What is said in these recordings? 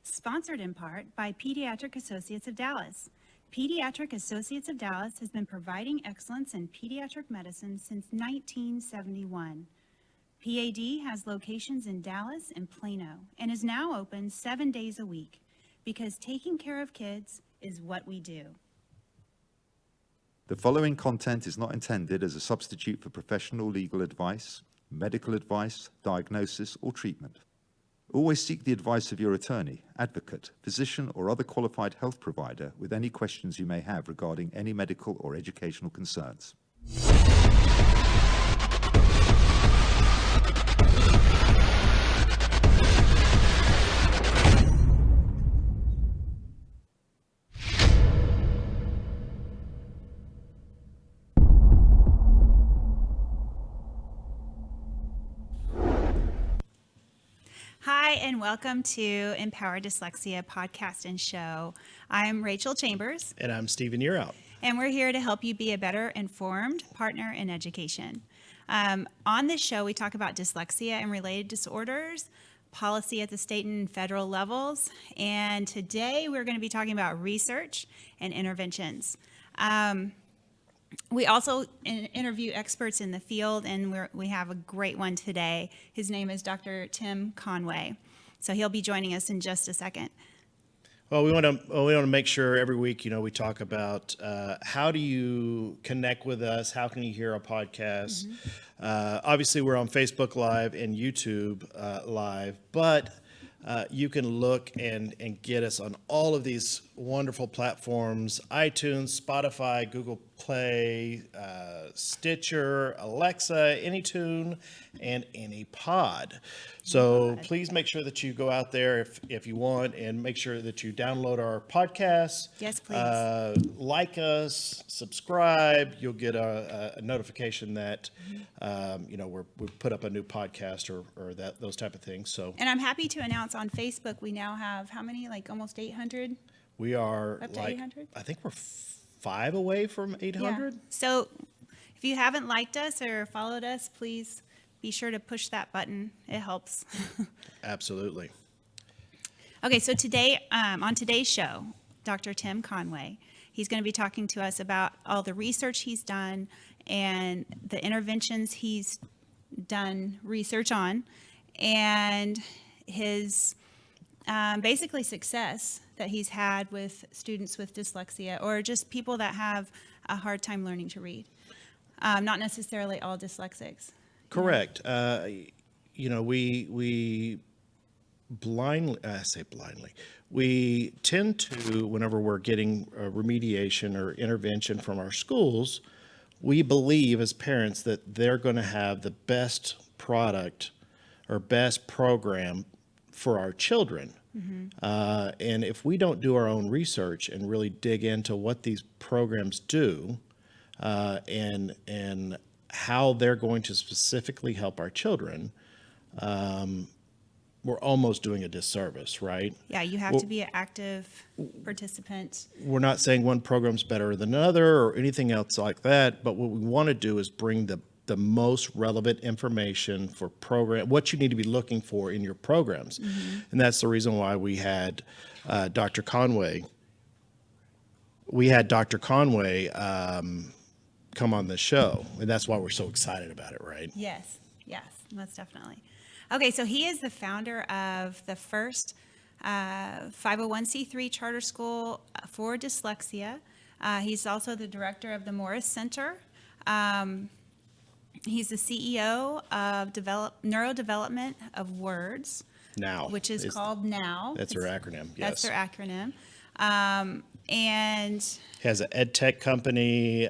sponsored in part by Pediatric Associates of Dallas. Pediatric Associates of Dallas has been providing excellence in pediatric medicine since 1971. PAD has locations in Dallas and Plano and is now open 7 days a week because taking care of kids is what we do. The following content is not intended as a substitute for professional legal advice, medical advice, diagnosis, or treatment. Always seek the advice of your attorney, advocate, physician, or other qualified health provider with any questions you may have regarding any medical or educational concerns. Hi, and welcome to Empower Dyslexia podcast and show. I'm Rachel Chambers. And I'm Stephen Yearout. And we're here to help you be a better informed partner in education. On this show, we talk about dyslexia and related disorders, policy at the state and federal levels, and today we're going to be talking about research and interventions. We also interview experts in the field, and we have a great one today. His name is Dr. Tim Conway, so he'll be joining us in just a second. Well, we want to make sure every week, we talk about how do you connect with us? How can you hear a podcast? Obviously, we're on Facebook Live and YouTube Live, but you can look and get us on all of these wonderful platforms: iTunes, Spotify, Google Play, Stitcher, Alexa, Anytune, and AnyPod. So please make sure that you go out there if you want, and make sure that you download our podcast. Yes, please. Like us, subscribe. You'll get a notification that we put up a new podcast or those type of things. So. And I'm happy to announce on Facebook we now have how many? Like almost 800. We are up to 800. I think we're 5 away from 800. Yeah. So if you haven't liked us or followed us, please be sure to push that button. It helps. Absolutely. Okay, so today, on today's show, Dr. Tim Conway, he's going to be talking to us about all the research he's done and the interventions he's done research on, and his basically success that he's had with students with dyslexia, or just people that have a hard time learning to read. Not necessarily all dyslexics. Correct. We blindly, I say blindly, we tend to, whenever we're getting remediation or intervention from our schools, we believe as parents that they're going to have the best product or best program for our children. And if we don't do our own research and really dig into what these programs do and how they're going to specifically help our children, we're almost doing a disservice, right? Yeah, you have to be an active participant. We're not saying one program's better than another or anything else like that, but what we want to do is bring the most relevant information for what you need to be looking for in your programs. And that's the reason why we had Dr. Conway. Come on the show, and that's why we're so excited about it, right? Yes, most definitely. Okay, so he is the founder of the first 501c3 charter school for dyslexia. He's also the director of the Morris Center. He's the CEO of Neuro-development of Words. Now. Which is called NOW. That's their acronym, yes. That's their acronym. And has an ed tech company,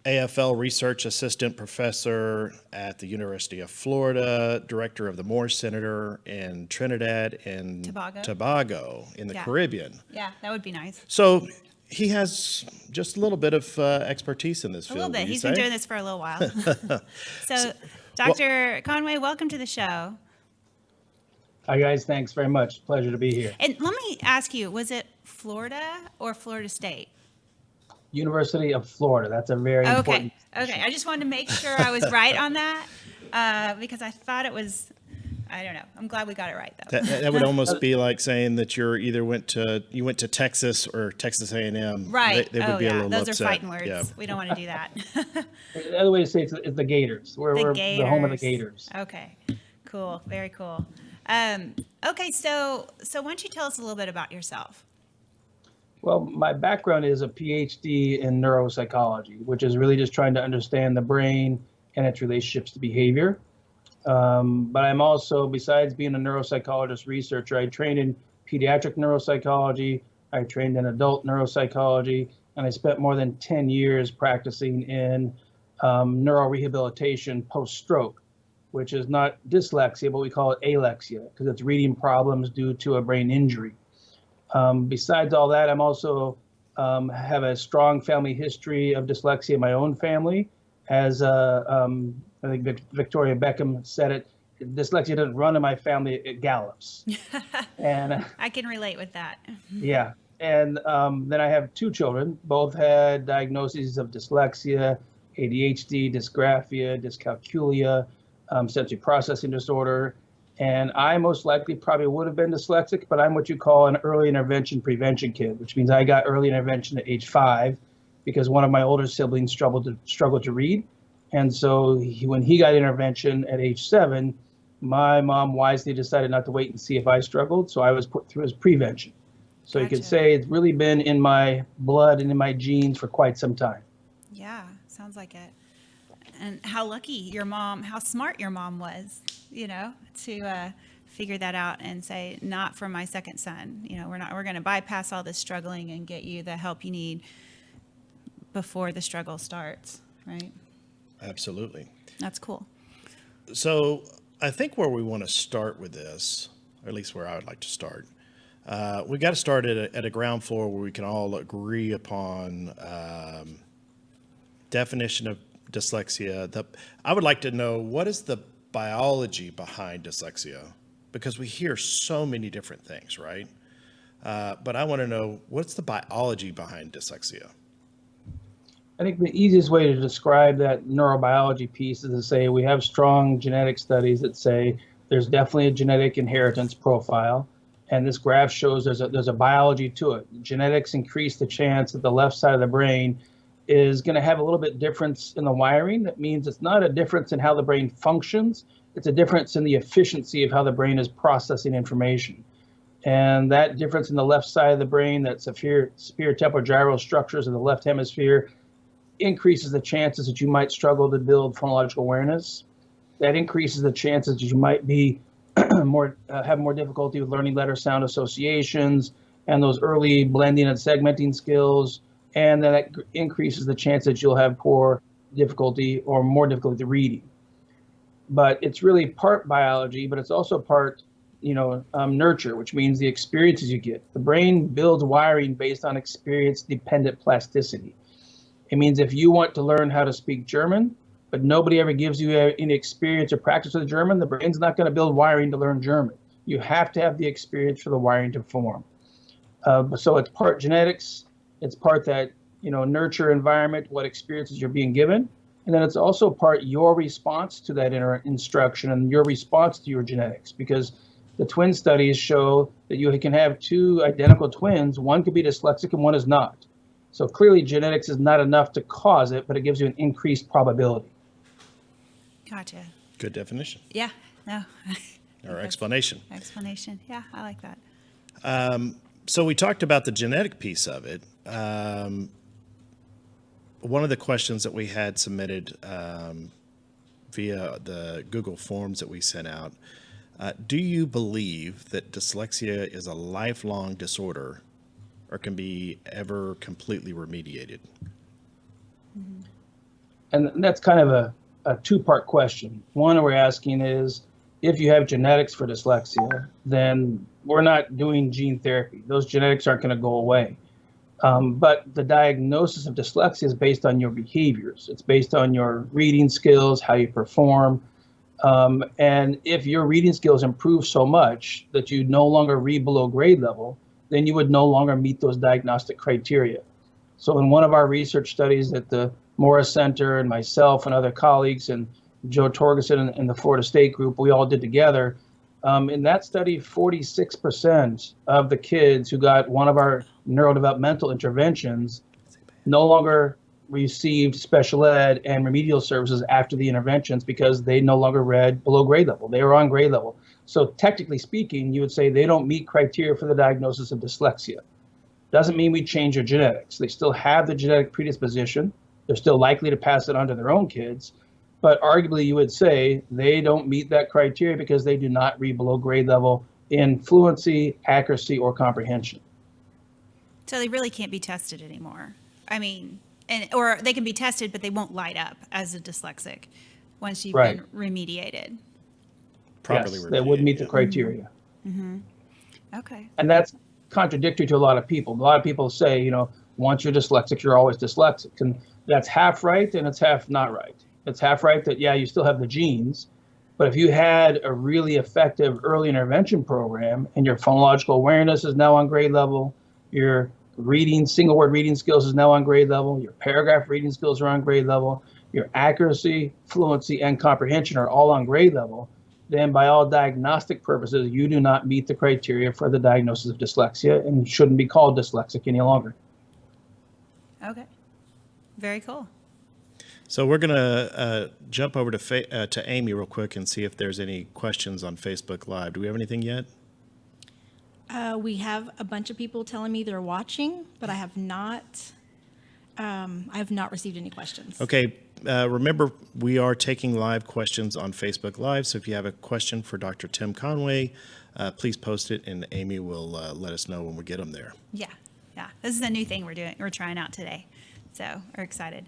AFL research assistant professor at the University of Florida, director of the Morris Center in Trinidad and Tobago in the Caribbean. Yeah, that would be nice. So he has just a little bit of expertise in this field. A little bit. He's been doing this for a little while. So, Dr. Conway, welcome to the show. Hi, guys. Thanks very much. Pleasure to be here. And let me ask you, was it Florida or Florida State? University of Florida. That's a very important. Okay. I just wanted to make sure I was right on that because I thought it was, I don't know. I'm glad we got it right though. That would almost be like saying that you went to Texas or Texas A&M. Right. They would be a little Those upset. are fighting words. Yeah. We don't want to do that. The other way to say it's the Gators. We're the home of the Gators. Okay. Cool. Very cool. Okay. So why don't you tell us a little bit about yourself? Well, my background is a PhD in neuropsychology, which is really just trying to understand the brain and its relationships to behavior. But I'm also, besides being a neuropsychologist researcher, I trained in pediatric neuropsychology, I trained in adult neuropsychology, and I spent more than 10 years practicing in neurorehabilitation post-stroke, which is not dyslexia, but we call it alexia because it's reading problems due to a brain injury. Besides all that, I'm also have a strong family history of dyslexia in my own family. As I think Victoria Beckham said it, dyslexia doesn't run in my family, it gallops. And I can relate with that. yeah. And then I have two children, both had diagnoses of dyslexia, ADHD, dysgraphia, dyscalculia, sensory processing disorder. And I most likely probably would have been dyslexic, but I'm what you call an early intervention prevention kid, which means I got early intervention at age 5 because one of my older siblings struggled to read. And so when he got intervention at age 7, my mom wisely decided not to wait and see if I struggled. So I was put through his prevention. So you could say it's really been in my blood and in my genes for quite some time. Yeah, sounds like it. And how smart your mom was, to figure that out and say, not for my second son. We're going to bypass all this struggling and get you the help you need before the struggle starts, right? Absolutely. That's cool. So I think where we want to start with this, or at least where I would like to start, we got to start at a ground floor where we can all agree upon definition of dyslexia. I would like to know, what is the biology behind dyslexia? Because we hear so many different things, right? But I want to know, what's the biology behind dyslexia? I think the easiest way to describe that neurobiology piece is to say we have strong genetic studies that say there's definitely a genetic inheritance profile. And this graph shows there's a biology to it. Genetics increase the chance that the left side of the brain is going to have a little bit difference in the wiring. That means it's not a difference in how the brain functions. It's a difference in the efficiency of how the brain is processing information. And that difference in the left side of the brain, that superior temporal gyral structures in the left hemisphere, increases the chances that you might struggle to build phonological awareness. That increases the chances that you might be have more difficulty with learning letter sound associations and those early blending and segmenting skills. And then that increases the chance that you'll have more difficulty reading. But it's really part biology, but it's also part, nurture, which means the experiences you get. The brain builds wiring based on experience-dependent plasticity. It means if you want to learn how to speak German, but nobody ever gives you any experience or practice with German, the brain's not going to build wiring to learn German. You have to have the experience for the wiring to form. So it's part genetics, it's part that, nurture environment, what experiences you're being given. And then it's also part your response to that instruction and your response to your genetics, because the twin studies show that you can have two identical twins. One could be dyslexic and one is not. So clearly genetics is not enough to cause it, but it gives you an increased probability. Gotcha. Good definition. Yeah, no. Or explanation. Explanation. Yeah, I like that. So we talked about the genetic piece of it. One of the questions that we had submitted via the Google Forms that we sent out, do you believe that dyslexia is a lifelong disorder or can be ever completely remediated? And that's kind of a two-part question. One we're asking is, if you have genetics for dyslexia, then we're not doing gene therapy. Those genetics aren't going to go away. But the diagnosis of dyslexia is based on your behaviors. It's based on your reading skills, how you perform. And if your reading skills improve so much that you no longer read below grade level, then you would no longer meet those diagnostic criteria. So in one of our research studies at the Morris Center, and myself and other colleagues and Joe Torgerson and the Florida State group, we all did together, In that study, 46% of the kids who got one of our neurodevelopmental interventions no longer received special ed and remedial services after the interventions because they no longer read below grade level. They were on grade level. So technically speaking, you would say they don't meet criteria for the diagnosis of dyslexia. Doesn't mean we change their genetics. They still have the genetic predisposition. They're still likely to pass it on to their own kids. But arguably, you would say they don't meet that criteria because they do not read below grade level in fluency, accuracy, or comprehension. So they really can't be tested anymore. I mean, or they can be tested, but they won't light up as a dyslexic once you've Right. been remediated. Properly Yes, they would meet the remediated, criteria. Okay. And that's contradictory to a lot of people. A lot of people say, once you're dyslexic, you're always dyslexic. And that's half right and it's half not right. It's half right that, yeah, you still have the genes, but if you had a really effective early intervention program and your phonological awareness is now on grade level, your reading, single word reading skills is now on grade level, your paragraph reading skills are on grade level, your accuracy, fluency, and comprehension are all on grade level, then by all diagnostic purposes, you do not meet the criteria for the diagnosis of dyslexia and shouldn't be called dyslexic any longer. Okay. Very cool. So we're going to jump over to Amy real quick and see if there's any questions on Facebook Live. Do we have anything yet? We have a bunch of people telling me they're watching, but I have not received any questions. Okay. Remember, we are taking live questions on Facebook Live. So if you have a question for Dr. Tim Conway, please post it and Amy will let us know when we get them there. Yeah. Yeah. This is a new thing we're trying out today. So we're excited.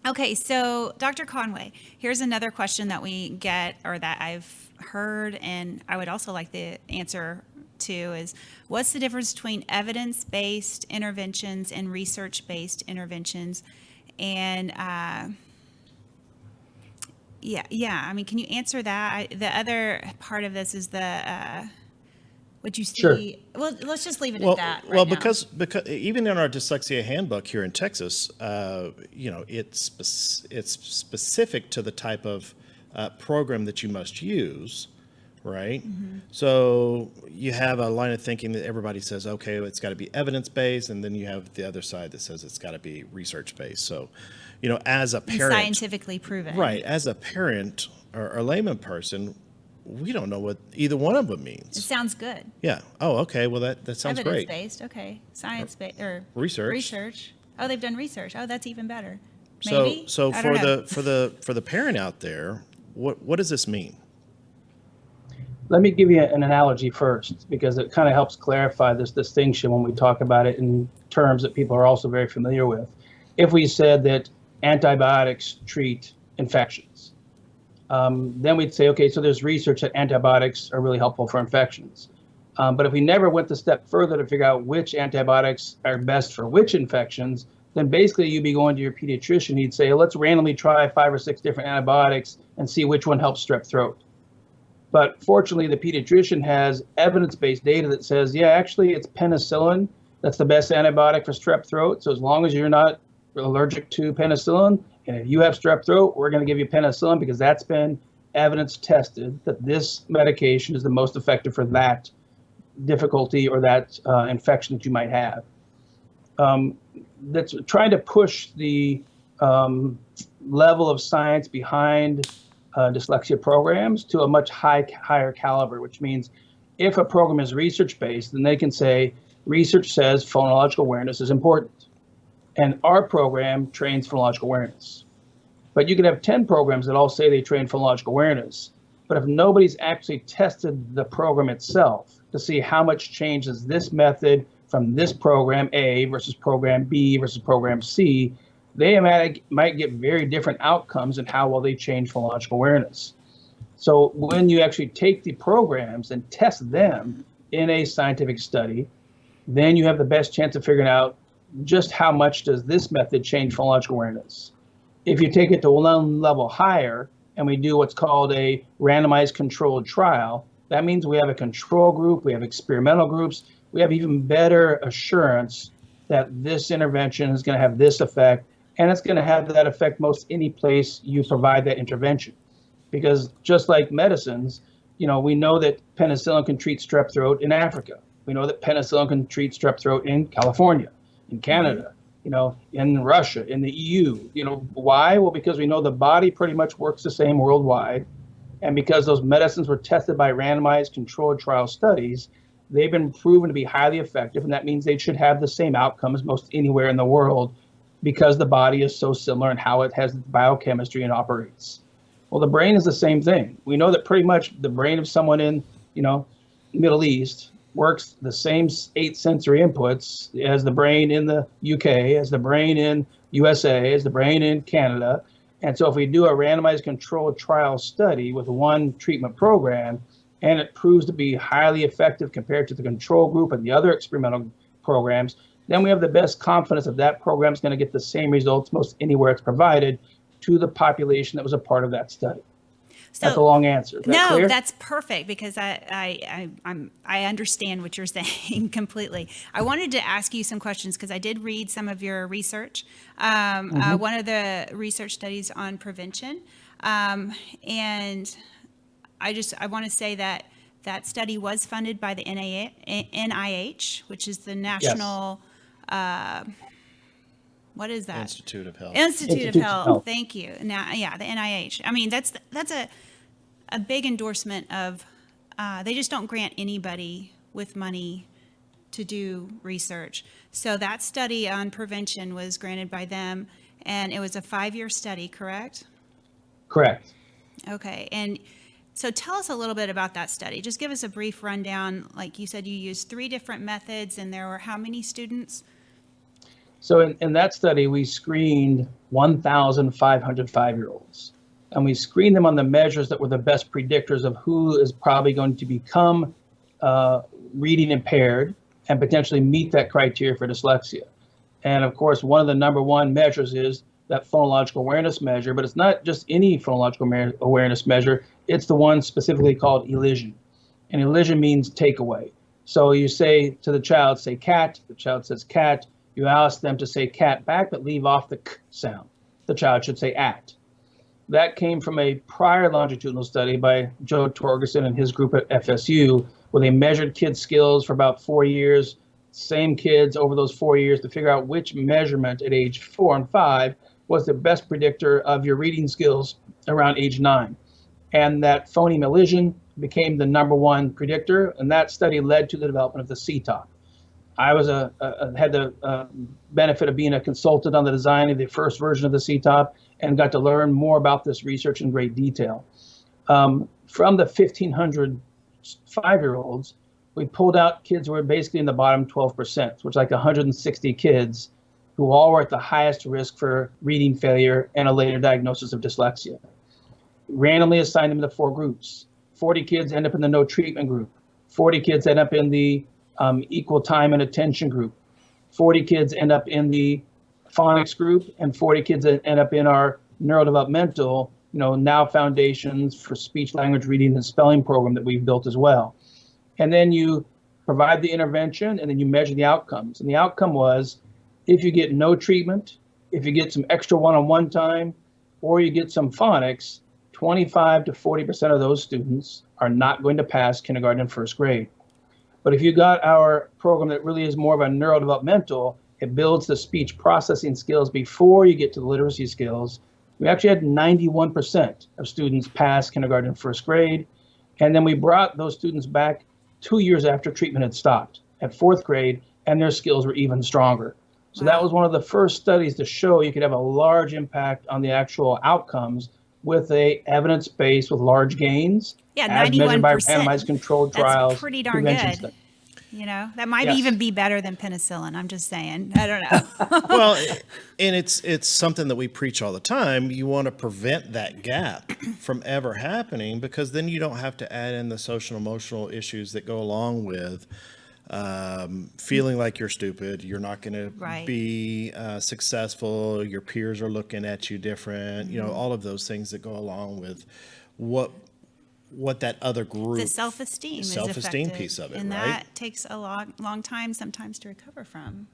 Okay. So Dr. Conway, here's another question that we get, or that I've heard, and I would also like the answer to, is what's the difference between evidence-based interventions and research-based interventions? And yeah. I mean, can you answer that? The other part of this is would you see? Sure. Well, let's just leave it at that. Well, now. because even in our dyslexia handbook here in Texas, it's specific to the type of program that you must use, right? Mm-hmm. So you have a line of thinking that everybody says, okay, it's got to be evidence-based, and then you have the other side that says it's got to be research-based. So, as a And parent, scientifically proven. right? As a parent or a layman person, we don't know what either one of them It means. sounds good. Yeah. Oh, okay. Well, that sounds great. Evidence-based. Okay. Science-based or Research. Research. Oh, they've done research. Oh, that's even better. So, Maybe. so I for don't know. the parent out there, what does this mean? Let me give you an analogy first, because it kind of helps clarify this distinction when we talk about it in terms that people are also very familiar with. If we said that antibiotics treat infections, then we'd say, okay, so there's research that antibiotics are really helpful for infections. But if we never went the step further to figure out which antibiotics are best for which infections, then basically you'd be going to your pediatrician. He'd say, let's randomly try 5 or 6 different antibiotics and see which one helps strep throat. But fortunately, the pediatrician has evidence-based data that says, yeah, actually it's penicillin that's the best antibiotic for strep throat. So as long as you're not allergic to penicillin, and if you have strep throat, we're going to give you penicillin because that's been evidence tested that this medication is the most effective for that difficulty or that infection that you might have. That's trying to push the level of science behind dyslexia programs to a much higher caliber, which means if a program is research-based, then they can say, research says phonological awareness is important. And our program trains phonological awareness. But you can have 10 programs that all say they train phonological awareness. But if nobody's actually tested the program itself to see how much changes this method from this program A versus program B versus program C, they might get very different outcomes in how well they change phonological awareness. So when you actually take the programs and test them in a scientific study, then you have the best chance of figuring out just how much does this method change phonological awareness. If you take it to one level higher and we do what's called a randomized controlled trial, that means we have a control group, we have experimental groups, we have even better assurance that this intervention is going to have this effect, and it's going to have that effect most any place you provide that intervention. Because just like medicines, we know that penicillin can treat strep throat in Africa. We know that penicillin can treat strep throat in California, in Canada, in Russia, in the EU. Why? Well, because we know the body pretty much works the same worldwide. And because those medicines were tested by randomized controlled trial studies, they've been proven to be highly effective. And that means they should have the same outcome as most anywhere in the world, because the body is so similar in how it has biochemistry and operates. Well, the brain is the same thing. We know that pretty much the brain of someone in, Middle East works the same 8 sensory inputs as the brain in the UK, as the brain in USA, as the brain in Canada. And so if we do a randomized controlled trial study with one treatment program, and it proves to be highly effective compared to the control group and the other experimental programs, then we have the best confidence that that program is going to get the same results most anywhere it's provided to the population that was a part of that study. That's a long answer. Is that clear? That's perfect, because I understand what you're saying completely. I wanted to ask you some questions because I did read some of your research. One of the research studies on prevention, and I want to say that study was funded by the NIH, which is the National. What is that? Institute of Health. Institute of Health. Thank you. Now, yeah, the NIH. I mean, that's a big endorsement of. They just don't grant anybody with money to do research. So that study on prevention was granted by them, and it was a 5-year study, correct? Correct. Okay, and so tell us a little bit about that study. Just give us a brief rundown. Like you said, you used 3 different methods, and there were how many students? So in that study, we screened 1,500 5-year-olds. And we screened them on the measures that were the best predictors of who is probably going to become reading impaired and potentially meet that criteria for dyslexia. And of course, one of the number one measures is that phonological awareness measure, but it's not just any phonological awareness measure. It's the one specifically called elision. And elision means takeaway. So you say to the child, say cat, the child says cat. You ask them to say cat back, but leave off the k sound. The child should say at. That came from a prior longitudinal study by Joe Torgerson and his group at FSU, where they measured kids' skills for about 4 years, same kids over those 4 years, to figure out which measurement at age 4 and 5 was the best predictor of your reading skills around age 9. And that phoneme elision became the number one predictor, and that study led to the development of the CTOP. I had the benefit of being a consultant on the design of the first version of the CTOP and got to learn more about this research in great detail. From the 1,500 5-year-olds, we pulled out kids who were basically in the bottom 12%, which is like 160 kids who all were at the highest risk for reading failure and a later diagnosis of dyslexia. Randomly assigned them to 4 groups. 40 kids end up in the no treatment group. 40 kids end up in the equal time and attention group. 40 kids end up in the phonics group, and 40 kids end up in our neurodevelopmental, now Foundations for Speech, Language, Reading, and Spelling program that we've built as well. And then you provide the intervention, and then you measure the outcomes. And the outcome was, if you get no treatment, if you get some extra one-on-one time, or you get some phonics, 25 to 40% of those students are not going to pass kindergarten and first grade. But if you got our program that really is more of a neurodevelopmental, it builds the speech processing skills before you get to the literacy skills. We actually had 91% of students pass kindergarten and first grade. And then we brought those students back 2 years after treatment had stopped at 4th grade, and their skills were even stronger. So that was one of the first studies to show you could have a large impact on the actual outcomes with a evidence-based with large gains. Yeah, 91%. As measured by randomized controlled trials. That's pretty darn good. Study. That might even be better than penicillin. I'm just saying. I don't know. Well, and it's something that we preach all the time. You want to prevent that gap from ever happening, because then you don't have to add in the social and emotional issues that go along with feeling like you're stupid, you're not going to be successful, your peers are looking at you different, all of those things that go along with what that other group, the self-esteem piece of it, and that takes a long time sometimes to recover from,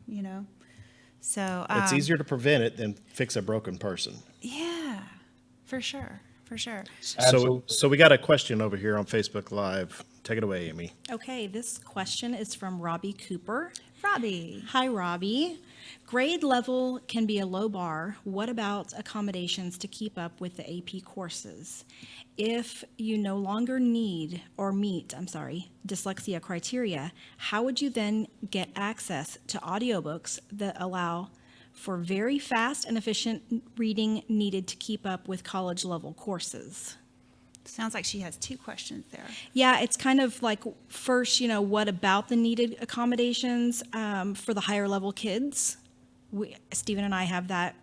So it's easier to prevent it than fix a broken person. Yeah, for sure. for sure. So we got a question over here on Facebook Live. Take it away, Amy. Okay, this question is from Robbie Cooper. Robbie. Hi, Robbie. Grade level can be a low bar. What about accommodations to keep up with the AP courses? If you no longer need or meet, dyslexia criteria, how would you then get access to audiobooks that allow for very fast and efficient reading needed to keep up with college level courses? Sounds like she has two questions there. Yeah, it's kind of like, first, what about the needed accommodations for the higher level kids? Stephen and I have that,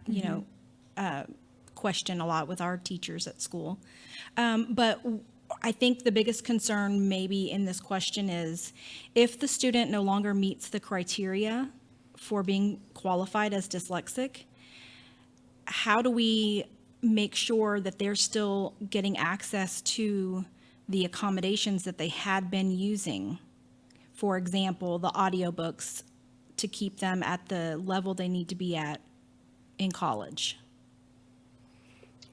question a lot with our teachers at school. But I think the biggest concern maybe in this question is if the student no longer meets the criteria for being qualified as dyslexic, how do we make sure that they're still getting access to the accommodations that they had been using? For example, the audiobooks, to keep them at the level they need to be at in college.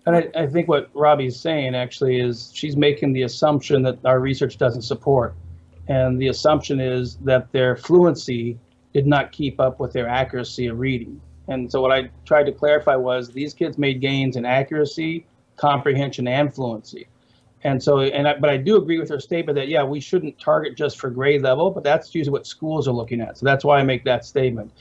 And I think what Robbie's saying actually is she's making the assumption that our research doesn't support. And the assumption is that their fluency did not keep up with their accuracy of reading. And so what I tried to clarify was these kids made gains in accuracy, comprehension, and fluency. And so, but I do agree with her statement that, yeah, we shouldn't target just for grade level, but that's usually what schools are looking at. So that's why I make that statement.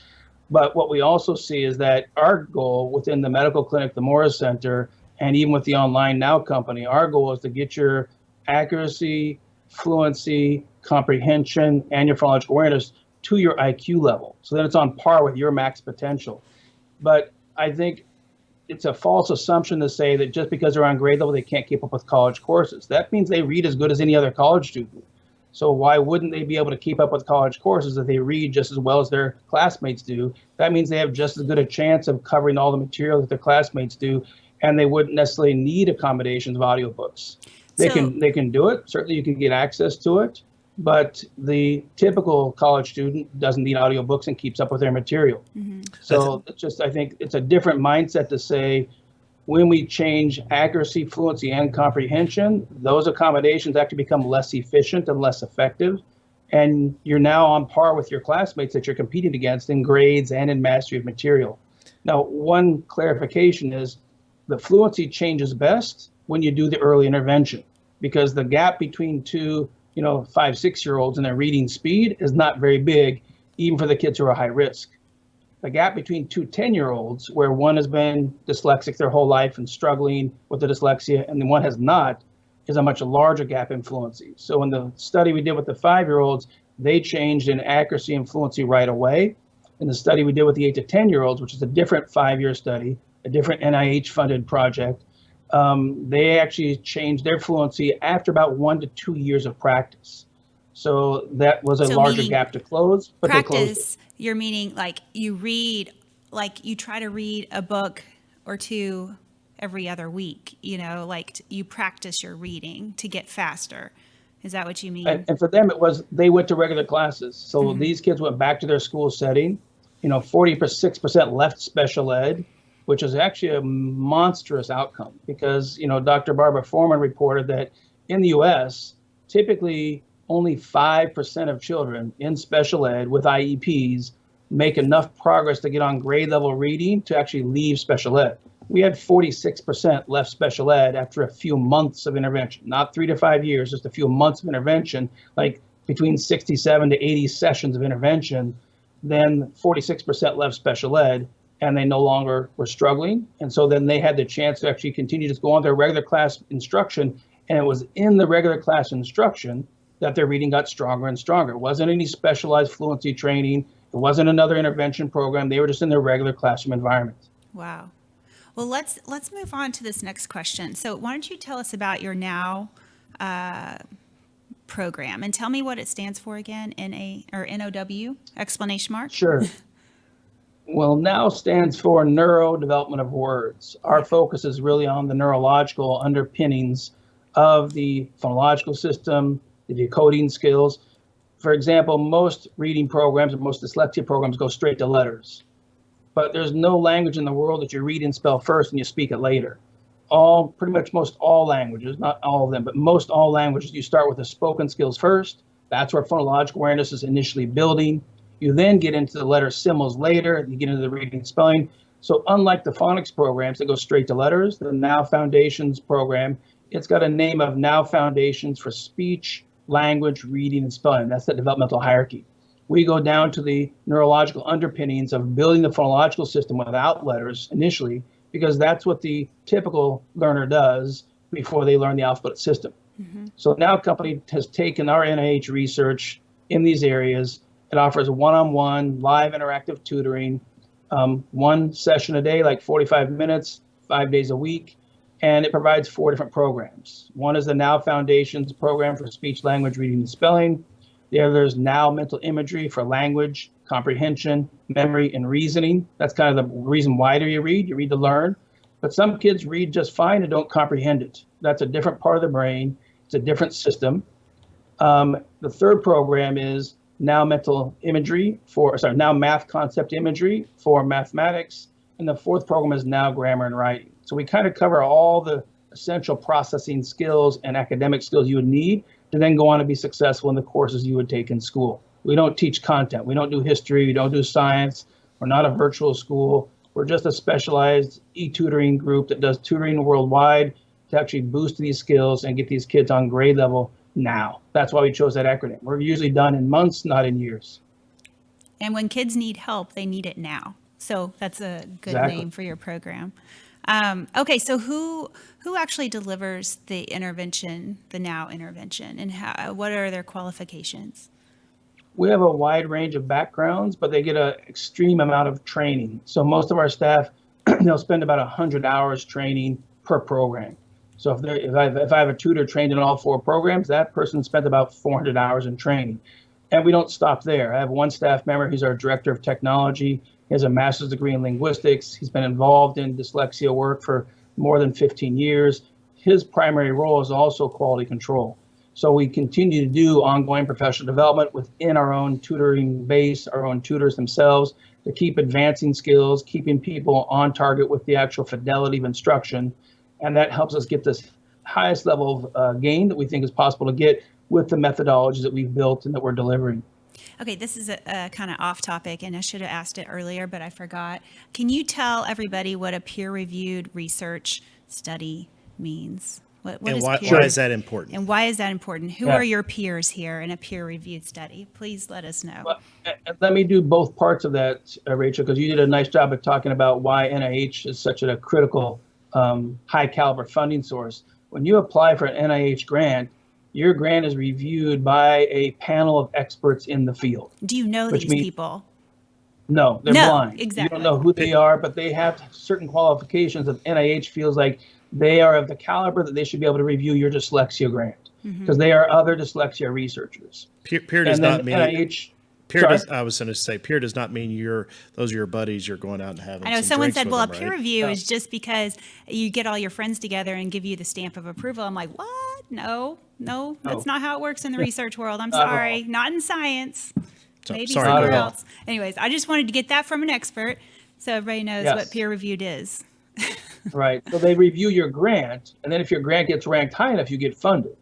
But what we also see is that our goal within the medical clinic, the Morris Center, and even with the Online Now company, our goal is to get your accuracy, fluency, comprehension, and your phonological awareness to your IQ level. So that it's on par with your max potential. But I think it's a false assumption to say that just because they're on grade level, they can't keep up with college courses. That means they read as good as any other college student. So why wouldn't they be able to keep up with college courses if they read just as well as their classmates do? That means they have just as good a chance of covering all the material that their classmates do, and they wouldn't necessarily need accommodations of audiobooks. They can do it. Certainly you can get access to it, but the typical college student doesn't need audiobooks and keeps up with their material. Mm-hmm. So it's just, I think it's a different mindset to say when we change accuracy, fluency, and comprehension, those accommodations actually become less efficient and less effective. And you're now on par with your classmates that you're competing against in grades and in mastery of material. Now, one clarification is the fluency changes best when you do the early intervention, because the gap between two 5, 6-year-olds and their reading speed is not very big, even for the kids who are high risk. The gap between two 10-year-olds, where one has been dyslexic their whole life and struggling with the dyslexia, and the one has not, is a much larger gap in fluency. So in the study we did with the 5-year-olds, they changed in accuracy and fluency right away. In the study we did with the 8 to 10-year-olds, which is a different 5-year study, a different NIH-funded project, they actually changed their fluency after about 1 to 2 years of practice. So that was a larger gap to close, but practice, they closed it. You're meaning like you read, like you try to read a book or two every other week, like you practice your reading to get faster. Is that what you mean? And for them, they went to regular classes. So these kids went back to their school setting. 46% left special ed, which is actually a monstrous outcome because, Dr. Barbara Foreman reported that in the US, typically only 5% of children in special ed with IEPs make enough progress to get on grade level reading to actually leave special ed. We had 46% left special ed after a few months of intervention, not 3 to 5 years, just a few months of intervention, like between 67 to 80 sessions of intervention. Then 46% left special ed, and they no longer were struggling. And so then they had the chance to actually continue to go on their regular class instruction. And it was in the regular class instruction that their reading got stronger and stronger. It wasn't any specialized fluency training. It wasn't another intervention program. They were just in their regular classroom environment. Wow. Well, let's move on to this next question. So why don't you tell us about your NOW program and tell me what it stands for again, NOW, exclamation mark? Sure. Well, NOW stands for Neuro-development of Words. Our focus is really on the neurological underpinnings of the phonological system, the decoding skills. For example, most reading programs and most dyslexia programs go straight to letters. But there's no language in the world that you read and spell first and you speak it later. pretty much most all languages, not all of them, but most all languages, you start with the spoken skills first. That's where phonological awareness is initially building. You then get into the letter symbols later. You get into the reading and spelling. So unlike the phonics programs that go straight to letters, the Now Foundations program, it's got a name of Now Foundations for speech, language, reading, and spelling. That's the developmental hierarchy. We go down to the neurological underpinnings of building the phonological system without letters initially, because that's what the typical learner does before they learn the alphabet system. So now company has taken our NIH research in these areas. It offers one-on-one live interactive tutoring, one session a day, like 45 minutes, 5 days a week. And it provides 4 different programs. One is the Now Foundations program for speech, language, reading, and spelling. The other is Now Mental Imagery for language, comprehension, memory, and reasoning. That's kind of the reason why do you read? You read to learn. But some kids read just fine and don't comprehend it. That's a different part of the brain. It's a different system. The third program is Now Mental Imagery Now Math Concept Imagery for mathematics. And the fourth program is Now Grammar and Writing. So we kind of cover all the essential processing skills and academic skills you would need to then go on to be successful in the courses you would take in school. We don't teach content. We don't do history. We don't do science. We're not a virtual school. We're just a specialized e-tutoring group that does tutoring worldwide to actually boost these skills and get these kids on grade level now. That's why we chose that acronym. We're usually done in months, not in years. And when kids need help, they need it now. So that's a good name for your program. Okay, so who actually delivers the intervention, the Now intervention, and what are their qualifications? We have a wide range of backgrounds, but they get an extreme amount of training. So most of our staff, they'll spend about 100 hours training per program. So if I have a tutor trained in all 4 programs, that person spent about 400 hours in training. And we don't stop there. I have one staff member who's our director of technology. He has a master's degree in linguistics. He's been involved in dyslexia work for more than 15 years. His primary role is also quality control. So we continue to do ongoing professional development within our own tutoring base, our own tutors themselves, to keep advancing skills, keeping people on target with the actual fidelity of instruction. And that helps us get this highest level of gain that we think is possible to get with the methodologies that we've built and that we're delivering. Okay, this is a kind of off topic, and I should have asked it earlier, but I forgot. Can you tell everybody what a peer-reviewed research study means? What And is why peer? is that important? And why is that important? Who are your peers here in a peer-reviewed study? Please let us know. Well, let me do both parts of that, Rachel, because you did a nice job of talking about why NIH is such a critical high caliber funding source. When you apply for an NIH grant, your grant is reviewed by a panel of experts in the field. Do you know these people? No, they're blind. Exactly. You don't know who they are, but they have certain qualifications that NIH feels like they are of the caliber that they should be able to review your dyslexia grant, because they are other dyslexia researchers. Peer does not mean NIH. I was going to say peer does not mean those are your buddies you're going out and having. I know some someone drinks said, with well, them, a peer right? review is just because you get all your friends together and give you the stamp of approval. I'm like, what? No, that's not how it works in the research world. I'm sorry, not in science. Maybe sorry, somewhere not at all. else. Anyways, I just wanted to get that from an expert so everybody knows Yes. what peer reviewed is. Right. So they review your grant, and then if your grant gets ranked high enough, you get funded.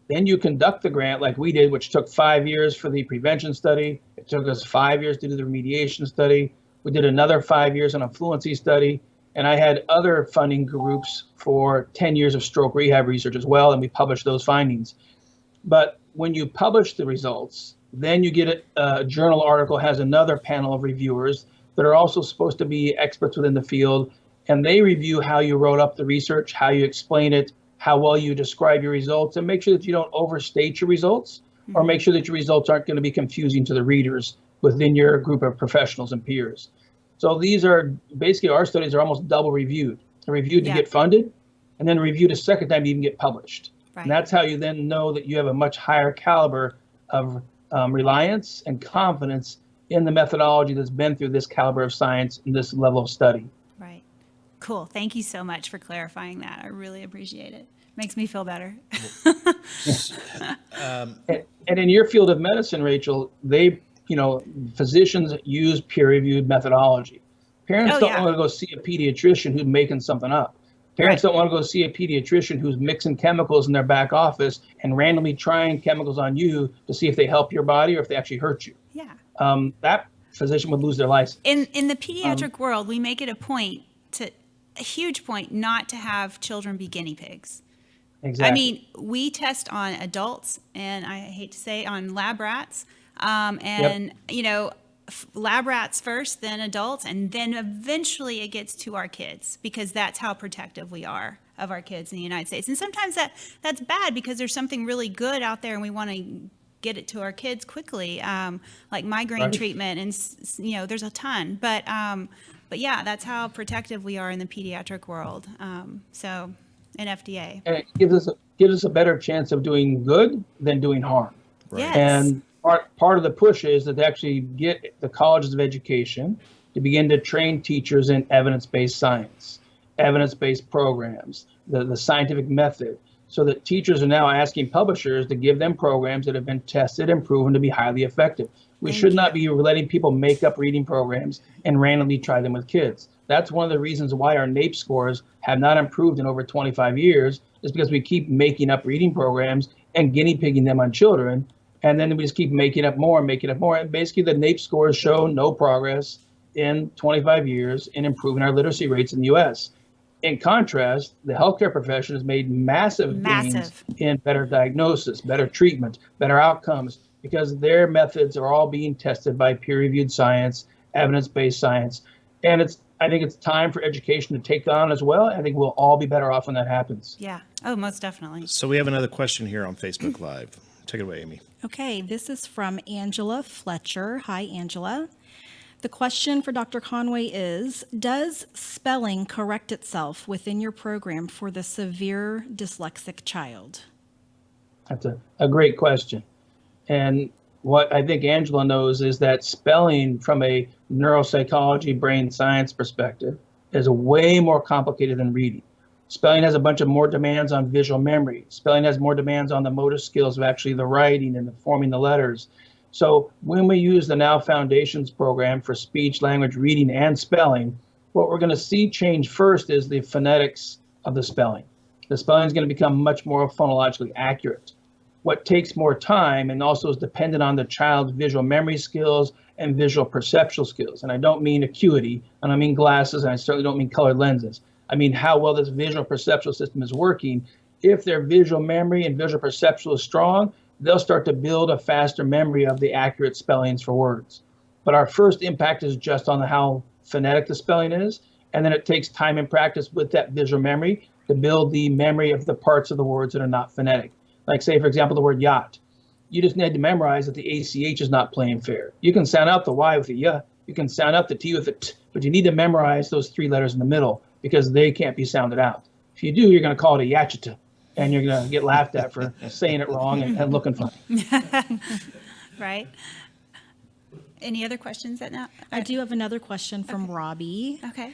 Then you conduct the grant like we did, which took 5 years for the prevention study. It took us 5 years to do the remediation study. We did another 5 years on a fluency study. And I had other funding groups for 10 years of stroke rehab research as well, and we published those findings. But when you publish the results, then you get a journal article has another panel of reviewers that are also supposed to be experts within the field, and they review how you wrote up the research, how you explain it, how well you describe your results, and make sure that you don't overstate your results, or make sure that your results aren't going to be confusing to the readers within your group of professionals and peers. So these are basically, our studies are almost double reviewed. They're reviewed to get funded, and then reviewed a second time to even get published. Right. And that's how you then know that you have a much higher caliber of reliance and confidence in the methodology that's been through this caliber of science and this level of study. Right. Cool. Thank you so much for clarifying that. I really appreciate it. Makes me feel better. And in your field of medicine, Rachel, physicians use peer-reviewed methodology. Parents don't want to go see a pediatrician who's making something up. Parents don't want to go see a pediatrician who's mixing chemicals in their back office and randomly trying chemicals on you to see if they help your body or if they actually hurt you. Yeah. That physician would lose their license. In the pediatric world, we make it a huge point not to have children be guinea pigs. Exactly. I mean, we test on adults, and I hate to say on lab rats, and lab rats first, then adults, and then eventually it gets to our kids, because that's how protective we are of our kids in the United States. And sometimes that's bad because there's something really good out there and we want to get it to our kids quickly, like migraine treatment, and there's a ton. But yeah, that's how protective we are in the pediatric world. In FDA. And it gives us a better chance of doing good than doing harm. Yes. And part of the push is that they actually get the colleges of education to begin to train teachers in evidence-based science, evidence-based programs, the scientific method, so that teachers are now asking publishers to give them programs that have been tested and proven to be highly effective. We should not be letting people make up reading programs and randomly try them with kids. That's one of the reasons why our NAEP scores have not improved in over 25 years, is because we keep making up reading programs and guinea pigging them on children. And then we just keep making up more. And basically the NAEP scores show no progress in 25 years in improving our literacy rates in the US. In contrast, the healthcare profession has made massive gains in better diagnosis, better treatment, better outcomes, because their methods are all being tested by peer-reviewed science, evidence-based science. And I think it's time for education to take that on as well. I think we'll all be better off when that happens. Yeah. Oh, most definitely. So we have another question here on Facebook Live. Take it away, Amy. Okay, this is from Angela Fletcher. Hi, Angela. The question for Dr. Conway is, does spelling correct itself within your program for the severe dyslexic child? That's a great question. And what I think Angela knows is that spelling from a neuropsychology, brain science perspective is way more complicated than reading. Spelling has a bunch of more demands on visual memory. Spelling has more demands on the motor skills of actually the writing and the forming the letters. So when we use the Now Foundations program for speech, language, reading, and spelling, what we're going to see change first is the phonetics of the spelling. The spelling is going to become much more phonologically accurate. What takes more time and also is dependent on the child's visual memory skills and visual perceptual skills. And I don't mean acuity, and I mean glasses, and I certainly don't mean colored lenses. I mean how well this visual perceptual system is working. If their visual memory and visual perceptual is strong, they'll start to build a faster memory of the accurate spellings for words. But our first impact is just on how phonetic the spelling is, and then it takes time and practice with that visual memory to build the memory of the parts of the words that are not phonetic. Like say, for example, the word yacht. You just need to memorize that the ACH is not playing fair. You can sound out the Y with a Y, you can sound out the T with a T, but you need to memorize those three letters in the middle because they can't be sounded out. If you do, you're going to call it a yachita, and you're going to get laughed at for saying it wrong and looking funny. Right. Any other questions that now? I do have another question from Robbie. Okay.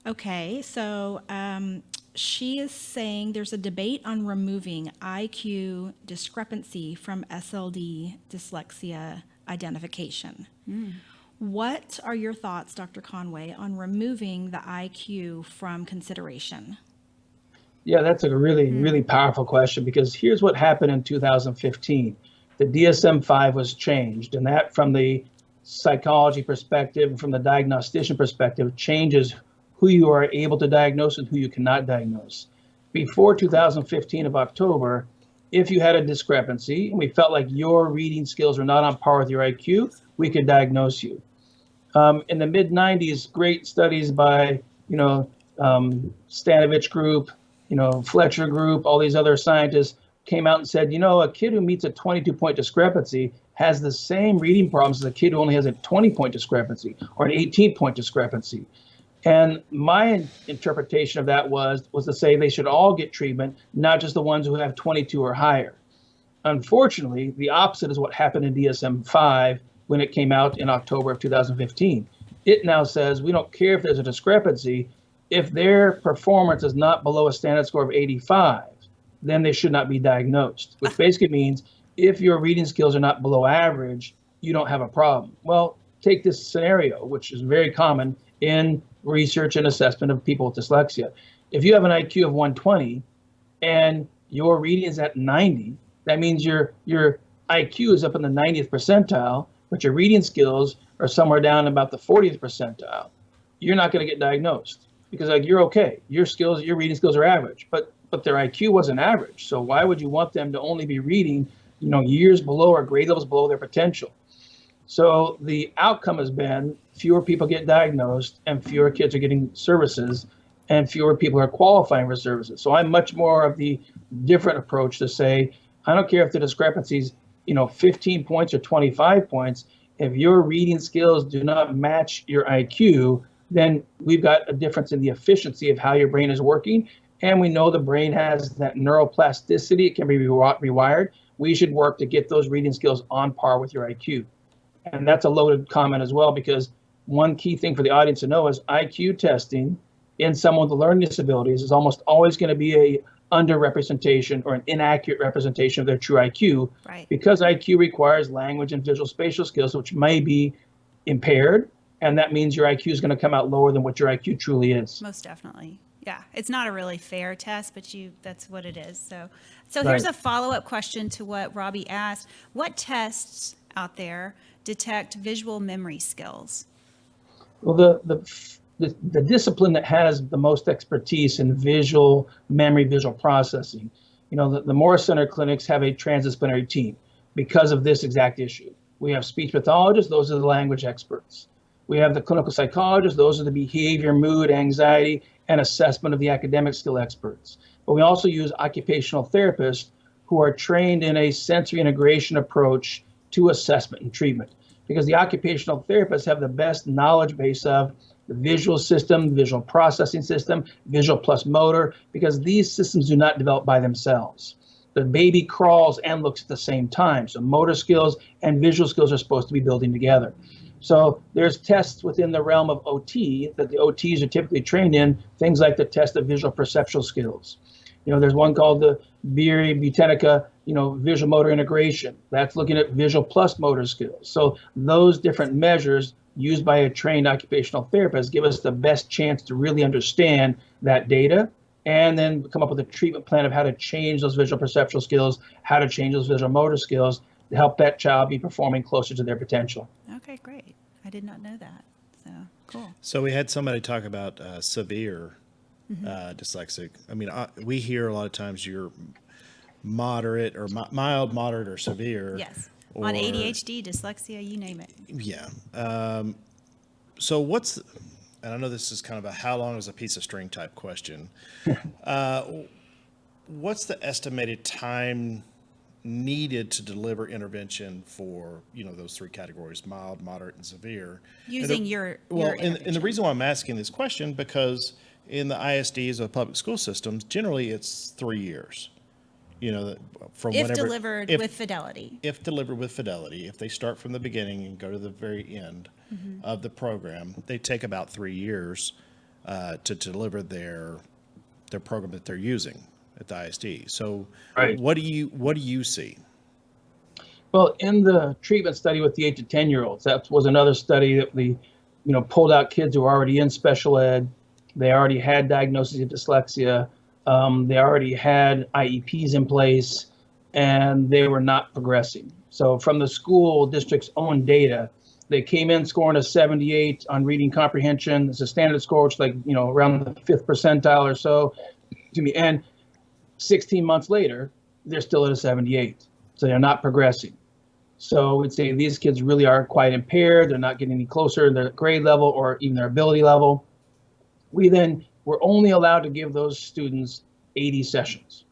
Okay, so she is saying there's a debate on removing IQ discrepancy from SLD dyslexia identification. What are your thoughts, Dr. Conway, on removing the IQ from consideration? Yeah, that's a really, really powerful question, because here's what happened in 2015. The DSM-5 was changed, and that from the psychology perspective, from the diagnostician perspective, changes who you are able to diagnose and who you cannot diagnose. Before 2015 of October, if you had a discrepancy and we felt like your reading skills were not on par with your IQ, we could diagnose you. In the mid-90s, great studies by, Stanovich group, Fletcher group, all these other scientists came out and said, a kid who meets a 22-point discrepancy has the same reading problems as a kid who only has a 20-point discrepancy or an 18-point discrepancy. And my interpretation of that was to say they should all get treatment, not just the ones who have 22 or higher. Unfortunately, the opposite is what happened in DSM-5 when it came out in October of 2015. It now says we don't care if there's a discrepancy. If their performance is not below a standard score of 85, then they should not be diagnosed, which basically means if your reading skills are not below average, you don't have a problem. Well, take this scenario, which is very common in research and assessment of people with dyslexia. If you have an IQ of 120 and your reading is at 90, that means your IQ is up in the 90th percentile, but your reading skills are somewhere down about the 40th percentile. You're not going to get diagnosed because like you're okay. Your reading skills are average, but their IQ wasn't average. So why would you want them to only be reading, years below or grade levels below their potential? So the outcome has been fewer people get diagnosed and fewer kids are getting services and fewer people are qualifying for services. So I'm much more of the different approach to say, I don't care if the discrepancy's, 15 points or 25 points. If your reading skills do not match your IQ, then we've got a difference in the efficiency of how your brain is working. And we know the brain has that neuroplasticity. It can be rewired. We should work to get those reading skills on par with your IQ. And that's a loaded comment as well, because one key thing for the audience to know is IQ testing in someone with learning disabilities is almost always going to be a underrepresentation or an inaccurate representation of their true IQ, Right. because IQ requires language and visual spatial skills, which may be impaired. And that means your IQ is going to come out lower than what your IQ truly is. Most definitely. Yeah, it's not a really fair test, but that's what it is. So Right. here's a follow-up question to what Robbie asked. What tests out there detect visual memory skills? Well, the discipline that has the most expertise in visual memory, visual processing, the Morris Center clinics have a transdisciplinary team because of this exact issue. We have speech pathologists, those are the language experts. We have the clinical psychologists, those are the behavior, mood, anxiety, and assessment of the academic skill experts. But we also use occupational therapists who are trained in a sensory integration approach to assessment and treatment, because the occupational therapists have the best knowledge base of the visual system, visual processing system, visual plus motor, because these systems do not develop by themselves. The baby crawls and looks at the same time. So motor skills and visual skills are supposed to be building together. So there's tests within the realm of OT that the OTs are typically trained in, things like the test of visual perceptual skills. There's one called the Butenica, visual motor integration. That's looking at visual plus motor skills. So those different measures used by a trained occupational therapist give us the best chance to really understand that data and then come up with a treatment plan of how to change those visual perceptual skills, how to change those visual motor skills to help that child be performing closer to their potential. Okay, great. I did not know that. So cool. So we had somebody talk about severe dyslexic. I mean, we hear a lot of times you're moderate or mild, moderate, or severe. Yes. Or, On ADHD, dyslexia, you name it. Yeah. So and I know this is kind of a how long is a piece of string type question. What's the estimated time needed to deliver intervention for, those three categories, mild, moderate, and severe? Using your and the reason why I'm asking this question, because in the ISDs or public school systems, generally it's 3 years. From if whenever, delivered with fidelity. If delivered with fidelity, if they start from the beginning and go to the very end of the program, they take about 3 years to deliver their program that they're using at the ISD. So, Right. what do you see? Well, in the treatment study with the 8 to 10-year-olds, that was another study that we, pulled out kids who were already in special ed. They already had diagnoses of dyslexia. They already had IEPs in place, and they were not progressing. So from the school district's own data, they came in scoring a 78 on reading comprehension. It's a standard score, which is like, around the 5th percentile or so. And 16 months later, they're still at a 78. So they're not progressing. So we'd say these kids really are quite impaired. They're not getting any closer to their grade level or even their ability level. We then were only allowed to give those students 80 sessions.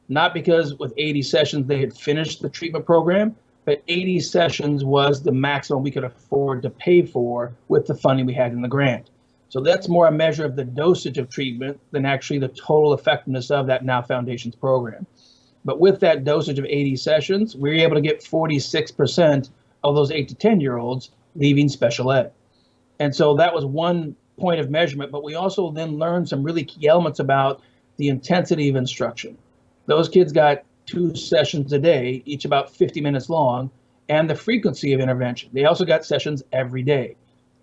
Not because with 80 sessions they had finished the treatment program, but 80 sessions was the maximum we could afford to pay for with the funding we had in the grant. So that's more a measure of the dosage of treatment than actually the total effectiveness of that Now Foundations program. But with that dosage of 80 sessions, we were able to get 46% of those 8 to 10-year-olds leaving special ed. And so that was one point of measurement, but we also then learned some really key elements about the intensity of instruction. Those kids got 2 sessions a day, each about 50 minutes long, and the frequency of intervention. They also got sessions every day.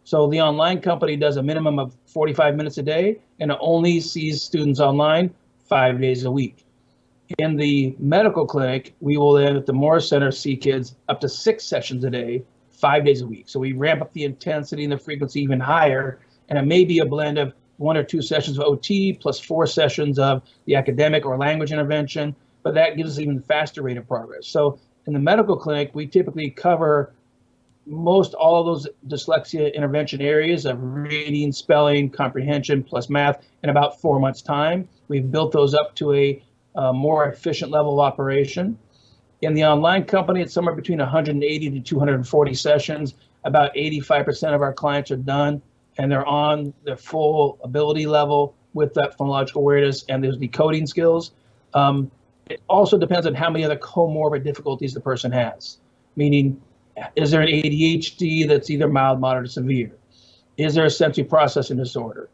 So the online company does a minimum of 45 minutes a day, and it only sees students online 5 days a week. In the medical clinic, we will then at the Morris Center see kids up to 6 sessions a day, 5 days a week. So we ramp up the intensity and the frequency even higher, and it may be a blend of 1 or 2 sessions of OT plus 4 sessions of the academic or language intervention, but that gives us even faster rate of progress. So in the medical clinic, we typically cover most all of those dyslexia intervention areas of reading, spelling, comprehension, plus math in about 4 months' time. We've built those up to a more efficient level of operation. In the online company, it's somewhere between 180 to 240 sessions. About 85% of our clients are done, and they're on their full ability level with that phonological awareness and those decoding skills. It also depends on how many other comorbid difficulties the person has, meaning, is there an ADHD that's either mild, moderate, or severe? Is there a sensory processing disorder?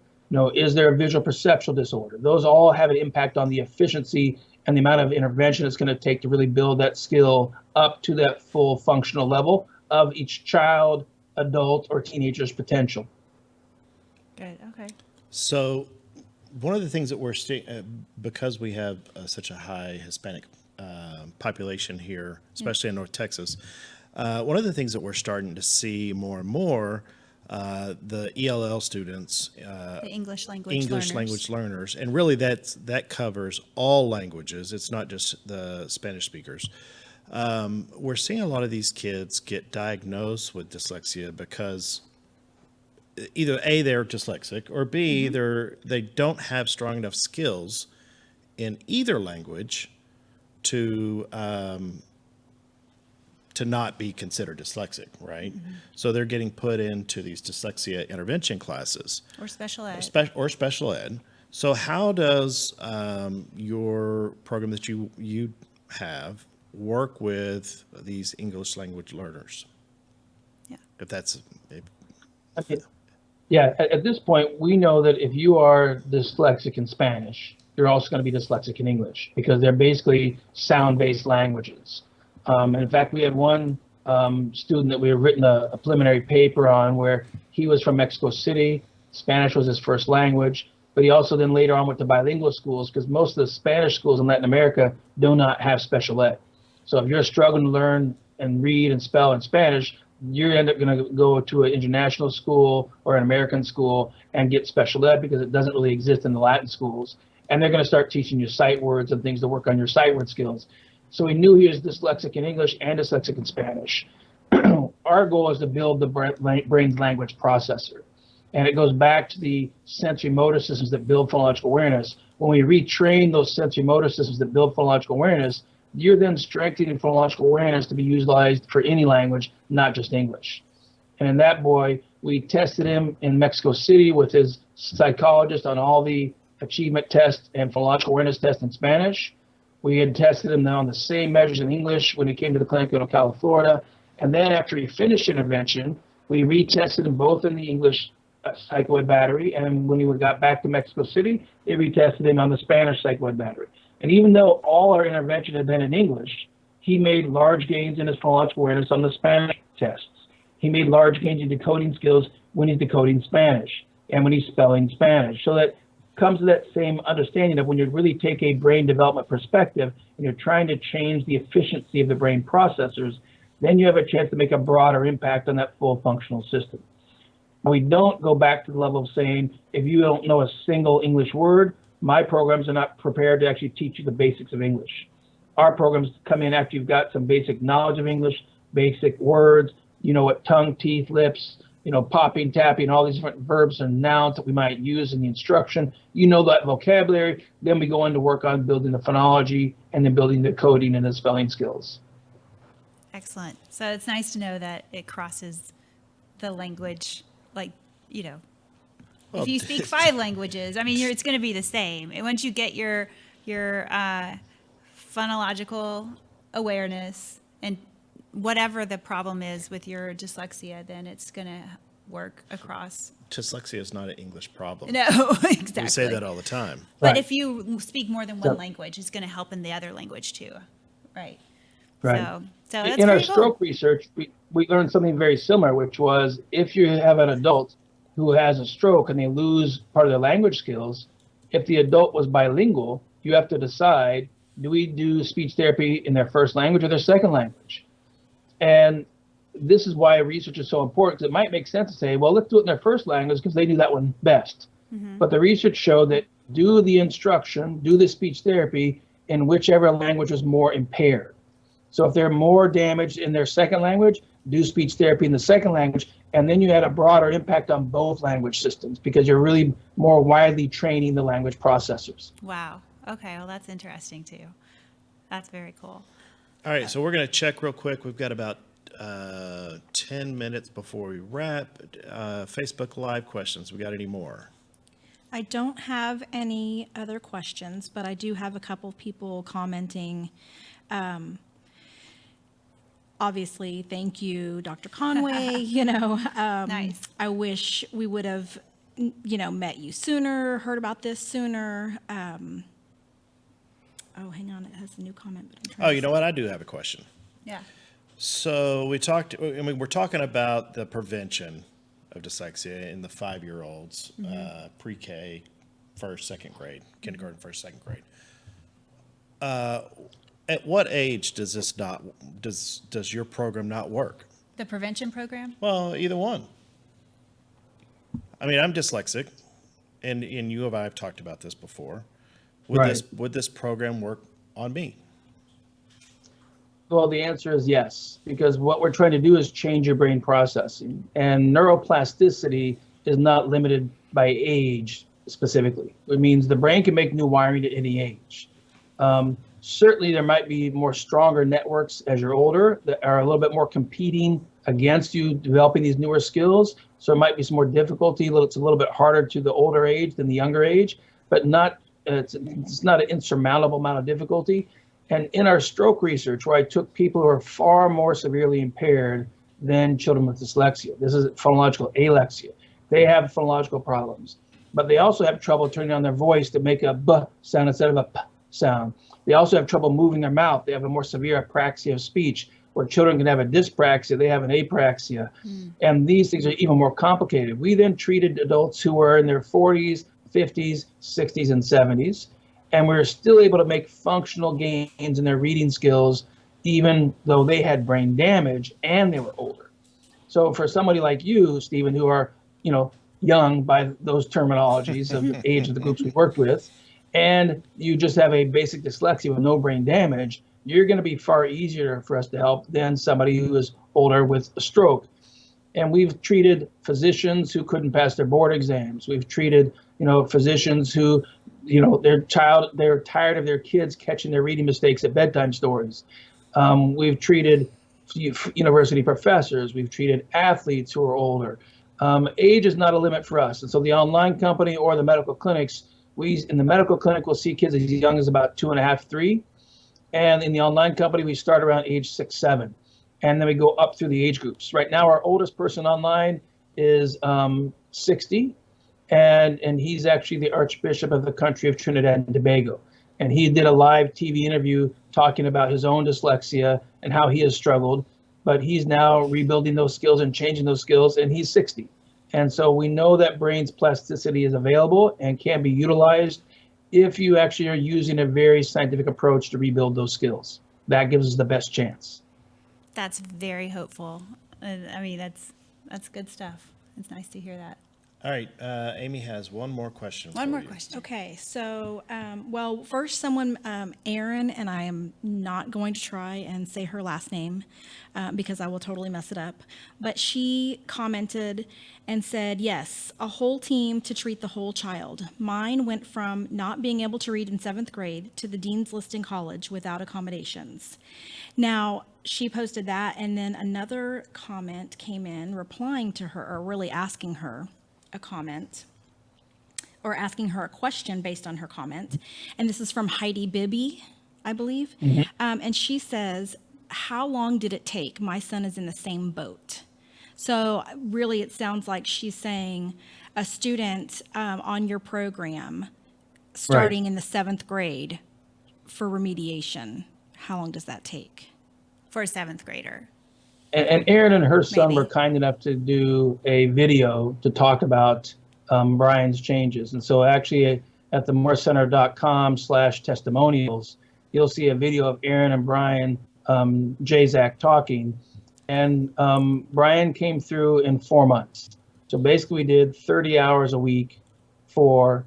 Is there a visual perceptual disorder? Those all have an impact on the efficiency and the amount of intervention it's going to take to really build that skill up to that full functional level of each child, adult, or teenager's potential. Good. Okay. So one of the things that we're because we have such a high Hispanic population here, especially in North Texas, one of the things that we're starting to see more and more, the ELL students, The English language language learners, and really that covers all languages. It's not just the Spanish speakers. We're seeing a lot of these kids get diagnosed with dyslexia because either A, they're dyslexic, or B, they don't have strong enough skills in either language to not be considered dyslexic, right? So they're getting put into these dyslexia intervention classes. or special ed. Or special ed. So how does your program that you have work with these English language learners? Yeah. If that's... Okay. Yeah, at this point, we know that if you are dyslexic in Spanish, you're also going to be dyslexic in English because they're basically sound-based languages. And in fact, we had one student that we had written a preliminary paper on where he was from Mexico City. Spanish was his first language, but he also then later on went to bilingual schools because most of the Spanish schools in Latin America do not have special ed. So if you're struggling to learn and read and spell in Spanish, you end up going to go to an international school or an American school and get special ed because it doesn't really exist in the Latin schools. And they're going to start teaching you sight words and things to work on your sight word skills. So we knew he was dyslexic in English and dyslexic in Spanish. Our goal is to build the brain's language processor. And it goes back to the sensory motor systems that build phonological awareness. When we retrain those sensory motor systems that build phonological awareness, you're then strengthening phonological awareness to be utilized for any language, not just English. And in that boy, we tested him in Mexico City with his psychologist on all the achievement tests and phonological awareness tests in Spanish. We had tested him on the same measures in English when he came to the clinic in Ocala, Florida. And then after he finished intervention, we retested him both in the English psychoed battery. And when he got back to Mexico City, they retested him on the Spanish psychoed battery. And even though all our intervention had been in English, he made large gains in his phonological awareness on the Spanish tests. He made large gains in decoding skills when he's decoding Spanish and when he's spelling Spanish. So that comes to that same understanding of when you really take a brain development perspective and you're trying to change the efficiency of the brain processors, then you have a chance to make a broader impact on that full functional system. We don't go back to the level of saying, if you don't know a single English word, my programs are not prepared to actually teach you the basics of English. Our programs come in after you've got some basic knowledge of English, basic words, you know what tongue, teeth, lips, popping, tapping, all these different verbs and nouns that we might use in the instruction. You know that vocabulary. Then we go on to work on building the phonology and then building the coding and the spelling skills. Excellent. So it's nice to know that it crosses the language, if you speak 5 languages, it's going to be the same. And once you get your phonological awareness and whatever the problem is with your dyslexia, then it's going to work across. Dyslexia is not an English problem. No, exactly. We say that all the time. But Right. if you speak more than one language, it's going to help in the other language too, right? Right. So that's In our pretty cool. stroke research, we learned something very similar, which was if you have an adult who has a stroke and they lose part of their language skills, if the adult was bilingual, you have to decide, do we do speech therapy in their first language or their second language? And this is why research is so important, because it might make sense to say, well, let's do it in their first language because they do that one best. But the research showed that do the instruction, do the speech therapy in whichever language was more impaired. So if they're more damaged in their second language, do speech therapy in the second language, and then you had a broader impact on both language systems because you're really more widely training the language processors. Wow. Okay. Well, that's interesting too. That's very cool. All right, so we're going to check real quick. We've got about 10 minutes before we wrap. Facebook Live questions. We got any more? I don't have any other questions, but I do have a couple of people commenting. Obviously, thank you, Dr. Conway. Nice. I wish we would have, met you sooner, heard about this sooner. Hang on, it has a new comment, but I'm trying Oh, to you know what? I do have a question. Yeah. So we're talking about the prevention of dyslexia in the 5-year-olds, pre-K, first, second grade, kindergarten, first, second grade. At what age does your program not work? The prevention program? Well, either one. I mean, I'm dyslexic, and you and I have talked about this before. Would this program work on me? Well, the answer is yes, because what we're trying to do is change your brain processing. And neuroplasticity is not limited by age specifically. It means the brain can make new wiring at any age. Certainly, there might be more stronger networks as you're older that are a little bit more competing against you developing these newer skills. So it might be some more difficulty. It's a little bit harder to the older age than the younger age, but it's not an insurmountable amount of difficulty. And in our stroke research, where I took people who are far more severely impaired than children with dyslexia, this is phonological alexia. They have phonological problems, but they also have trouble turning on their voice to make a B sound instead of a P sound. They also have trouble moving their mouth. They have a more severe apraxia of speech, where children can have a dyspraxia, they have an apraxia. And these things are even more complicated. We then treated adults who were in their 40s, 50s, 60s, and 70s. And we were still able to make functional gains in their reading skills, even though they had brain damage and they were older. So for somebody like you, Stephen, who are, young by those terminologies of the age of the groups we worked with, and you just have a basic dyslexia with no brain damage, you're going to be far easier for us to help than somebody who is older with a stroke. And we've treated physicians who couldn't pass their board exams. We've treated, physicians who, they're tired of their kids catching their reading mistakes at bedtime stories. We've treated university professors. We've treated athletes who are older. Age is not a limit for us. And so the online company or the medical clinics, in the medical clinic, we'll see kids as young as about 2.5, 3. And in the online company, we start around age 6, 7. And then we go up through the age groups. Right now, our oldest person online is 60. And he's actually the Archbishop of the country of Trinidad and Tobago. And he did a live TV interview talking about his own dyslexia and how he has struggled. But he's now rebuilding those skills and changing those skills, and he's 60. And so we know that brain's plasticity is available and can be utilized if you actually are using a very scientific approach to rebuild those skills. That gives us the best chance. That's very hopeful. That's good stuff. It's nice to hear that. All right, Amy has one more question. One for more you. question. Okay, so, first someone, Erin, and I am not going to try and say her last name because I will totally mess it up, but she commented and said, yes, a whole team to treat the whole child. Mine went from not being able to read in 7th grade to the dean's list in college without accommodations. Now, she posted that, and then another comment came in replying to her, or really asking her a comment, or asking her a question based on her comment. And this is from Heidi Bibby, I believe. And she says, how long did it take? My son is in the same boat. So really, it sounds like she's saying a student on your program starting in the 7th grade for remediation. How long does that take? for a seventh grader. And Erin and her son Maybe. were kind enough to do a video to talk about Brian's changes. And so actually at the moorcenter.com/testimonials, you'll see a video of Erin and Brian Jazak talking. And Brian came through in 4 months. So basically we did 30 hours a week for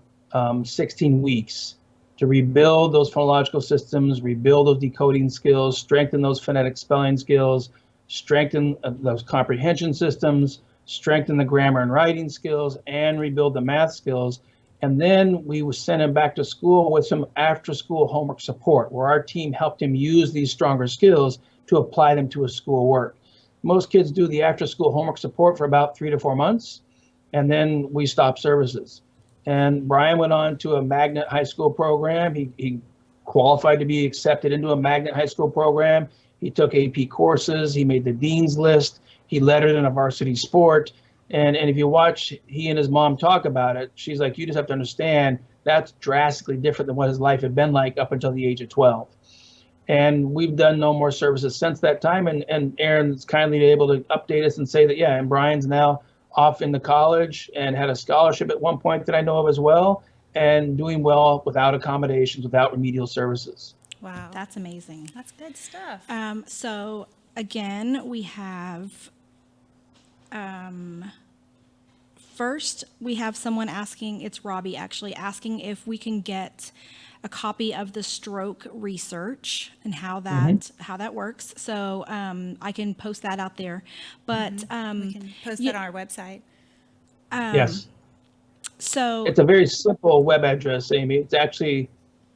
16 weeks to rebuild those phonological systems, rebuild those decoding skills, strengthen those phonetic spelling skills, strengthen those comprehension systems, strengthen the grammar and writing skills, and rebuild the math skills. And then we would send him back to school with some after-school homework support, where our team helped him use these stronger skills to apply them to his school work. Most kids do the after-school homework support for about 3 to 4 months, and then we stop services. And Brian went on to a magnet high school program. He qualified to be accepted into a magnet high school program. He took AP courses. He made the dean's list. He lettered in a varsity sport. And if you watch he and his mom talk about it, she's like, you just have to understand that's drastically different than what his life had been like up until the age of 12. And we've done no more services since that time. And Aaron's kindly able to update us and say that, yeah, and Brian's now off into college and had a scholarship at one point that I know of as well, and doing well without accommodations, without remedial services. Wow. That's amazing. That's good stuff. So again, we have, first we have someone asking, it's Robbie actually, asking if we can get a copy of the stroke research and how that works. So I can post that out there, but We can post yeah. that on our website. Yes. So It's a very simple web address, Amy. It's actually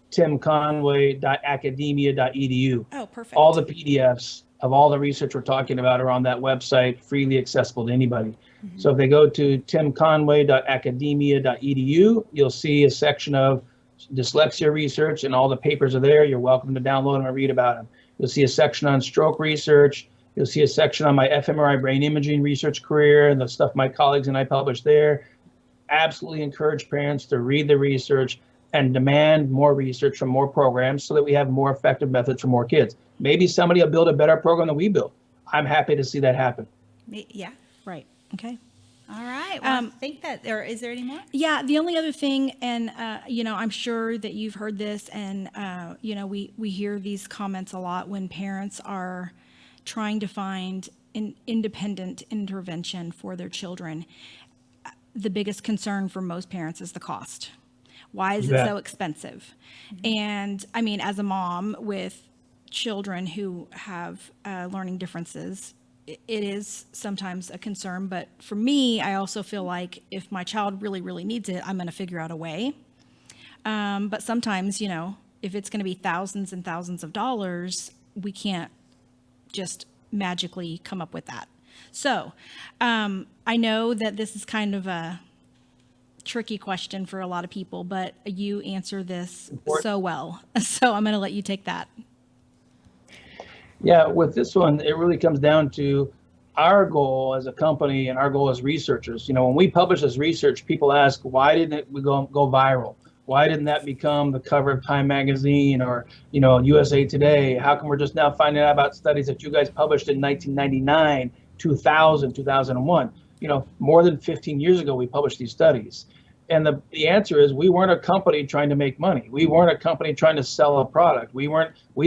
timconway.academia.edu. oh, perfect. All the PDFs of all the research we're talking about are on that website, freely accessible to anybody. So if they go to timconway.academia.edu, you'll see a section of dyslexia research, and all the papers are there. You're welcome to download them and read about them. You'll see a section on stroke research. You'll see a section on my fMRI brain imaging research career and the stuff my colleagues and I published there. Absolutely encourage parents to read the research and demand more research from more programs so that we have more effective methods for more kids. Maybe somebody will build a better program than we built. I'm happy to see that happen. Yeah. right. Okay. All right. Well, I think that, or is there any more? Yeah, the only other thing, and I'm sure that you've heard this, and we hear these comments a lot when parents are trying to find an independent intervention for their children. The biggest concern for most parents is the cost. Why is it so expensive? And I mean, as a mom with children who have learning differences, it is sometimes a concern, but for me, I also feel like if my child really, really needs it, I'm going to figure out a way. But sometimes, if it's going to be thousands and thousands of dollars, we can't just magically come up with that. So I know that this is kind of a tricky question for a lot of people, but you answer this so well. So I'm going to let you take that. Yeah, with this one, it really comes down to our goal as a company and our goal as researchers. When we publish this research, people ask, why didn't it go viral? Why didn't that become the cover of Time magazine or, USA Today? How come we're just now finding out about studies that you guys published in 1999, 2000, 2001? More than 15 years ago, we published these studies. And the answer is we weren't a company trying to make money. We weren't a company trying to sell a product. We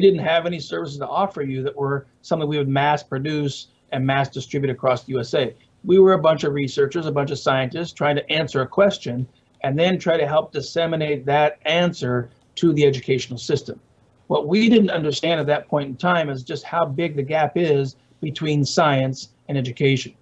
didn't have any services to offer you that were something we would mass produce and mass distribute across the USA. We were a bunch of researchers, a bunch of scientists trying to answer a question and then try to help disseminate that answer to the educational system. What we didn't understand at that point in time is just how big the gap is between science and education.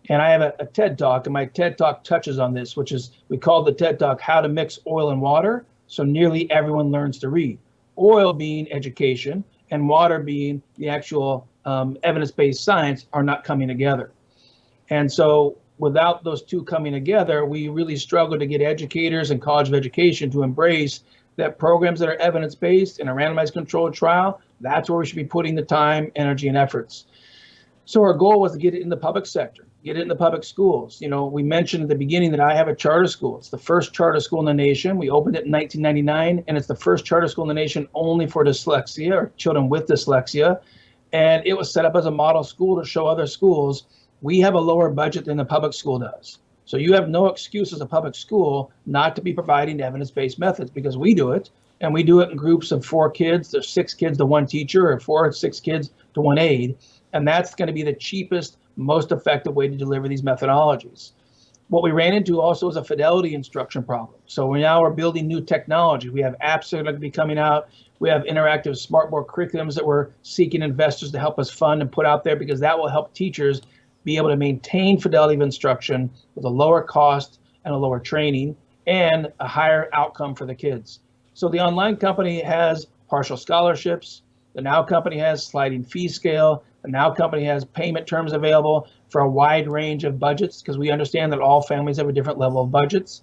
And I have a TED Talk, and my TED Talk touches on this, which is, we call the TED Talk, How to Mix Oil and Water So Nearly Everyone Learns to Read. Oil being education and water being the actual evidence-based science are not coming together. And so without those two coming together, we really struggle to get educators and College of Education to embrace that programs that are evidence-based in a randomized controlled trial, that's where we should be putting the time, energy, and efforts. So our goal was to get it in the public sector, get it in the public schools. We mentioned at the beginning that I have a charter school. It's the first charter school in the nation. We opened it in 1999, and it's the first charter school in the nation only for dyslexia or children with dyslexia. And it was set up as a model school to show other schools we have a lower budget than the public school does. So you have no excuse as a public school not to be providing evidence-based methods, because we do it, and we do it in groups of 4 kids. There's 6 kids to 1 teacher, or 4 or 6 kids to 1 aide. And that's going to be the cheapest, most effective way to deliver these methodologies. What we ran into also is a fidelity instruction problem. So we're building new technology. We have apps that are going to be coming out. We have interactive smartboard curriculums that we're seeking investors to help us fund and put out there, because that will help teachers be able to maintain fidelity of instruction with a lower cost and a lower training and a higher outcome for the kids. So the online company has partial scholarships. The Now company has sliding fee scale. The Now company has payment terms available for a wide range of budgets, because we understand that all families have a different level of budgets.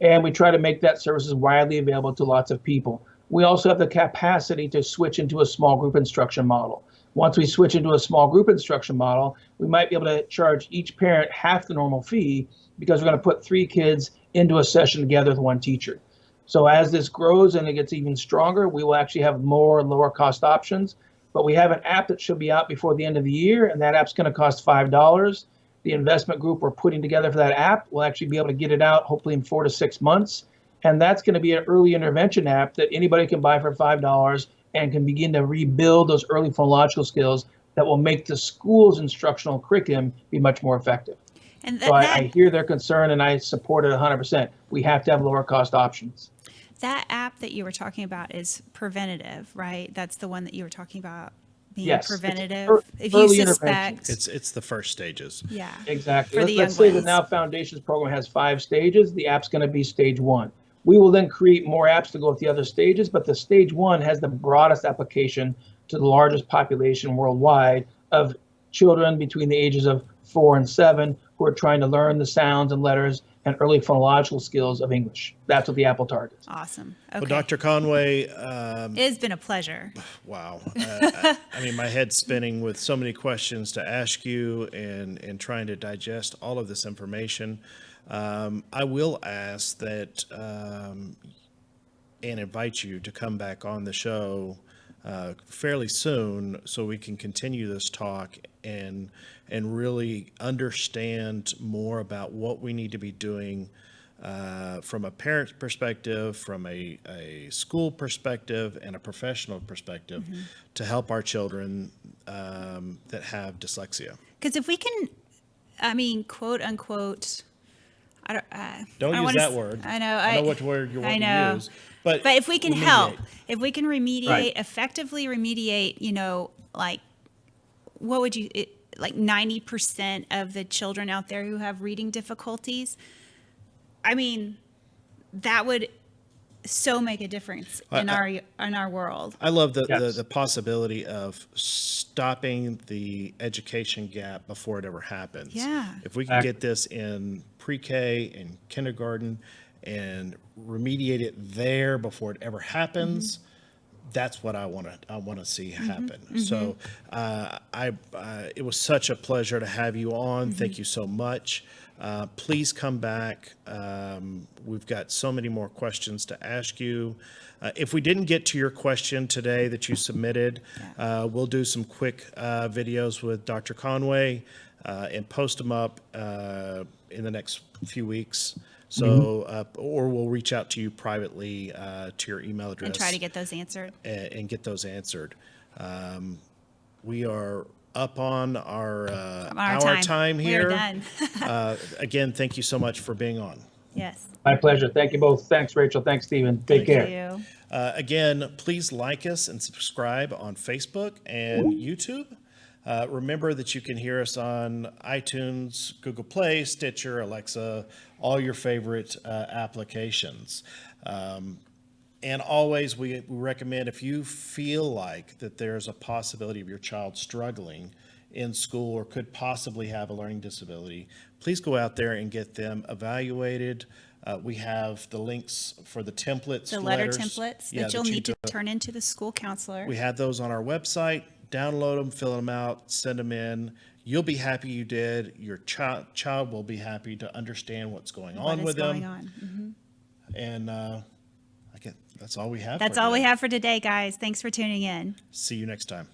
And we try to make that services widely available to lots of people. We also have the capacity to switch into a small group instruction model. Once we switch into a small group instruction model, we might be able to charge each parent half the normal fee, because we're going to put 3 kids into a session together with 1 teacher. So as this grows and it gets even stronger, we will actually have more lower cost options. But we have an app that should be out before the end of the year, and that app's going to cost $5. The investment group we're putting together for that app will actually be able to get it out hopefully in 4 to 6 months. And that's going to be an early intervention app that anybody can buy for $5 and can begin to rebuild those early phonological skills that will make the school's instructional curriculum be much more effective. And So I hear their concern, and I support it 100%. We have to have lower cost options. that app that you were talking about is preventative, right? That's the one that you were talking about being Yes, it's preventative. If early you intervention. suspect, It's the first stages. yeah, Exactly. For the Let's young say the ones. Now Foundations program has 5 stages. The app's going to be stage 1. We will then create more apps to go with the other stages, but the stage 1 has the broadest application to the largest population worldwide of children between the ages of 4 and 7 who are trying to learn the sounds and letters and early phonological skills of English. That's what the Apple targets. awesome. Okay. Well, Dr. Conway, It has been a pleasure. wow. I mean, my head's spinning with so many questions to ask you and trying to digest all of this information. I will ask that and invite you to come back on the show fairly soon so we can continue this talk and really understand more about what we need to be doing from a parent perspective, from a school perspective, and a professional perspective to help our children that have dyslexia. Because if we can, I mean, quote unquote, Don't I use wanna that s- word. I know. I know what word you want I know. to use. But if we can remediate. help, if we can remediate, Right. effectively remediate, like, what would you, like 90% of the children out there who have reading difficulties, I mean, that would so make a difference in our world. I love Yes. the possibility of stopping the education gap before it ever happens. Yeah. If we can get this in pre-K and kindergarten and remediate it there before it ever happens, that's what I want to see happen. So it was such a pleasure to have you on. Thank you so much. Please come back. We've got so many more questions to ask you. If we didn't get to your question today that you submitted, we'll do some quick videos with Dr. Conway and post them up in the next few weeks. So, or we'll reach out to you privately to your email address And try to get those answered. and get those answered. We are up on our time We here. are done. Again, thank you so much for being on. Yes. My pleasure. Thank you both. Thanks, Rachel. Thanks, Stephen. Take care. Thank you. Again, please like us and subscribe on Facebook and YouTube. Remember that you can hear us on iTunes, Google Play, Stitcher, Alexa, all your favorite applications. And always, we recommend if you feel like that there's a possibility of your child struggling in school or could possibly have a learning disability, please go out there and get them evaluated. We have the links for the templates. The letter letters. templates Yeah, that you'll need to turn into the school counselor. We have those on our website. Download them, fill them out, send them in. You'll be happy you did. Your child will be happy to understand what's going What on is with going them. on. And that's all we have. That's for all we today. have for today, guys. Thanks for tuning in. See you next time.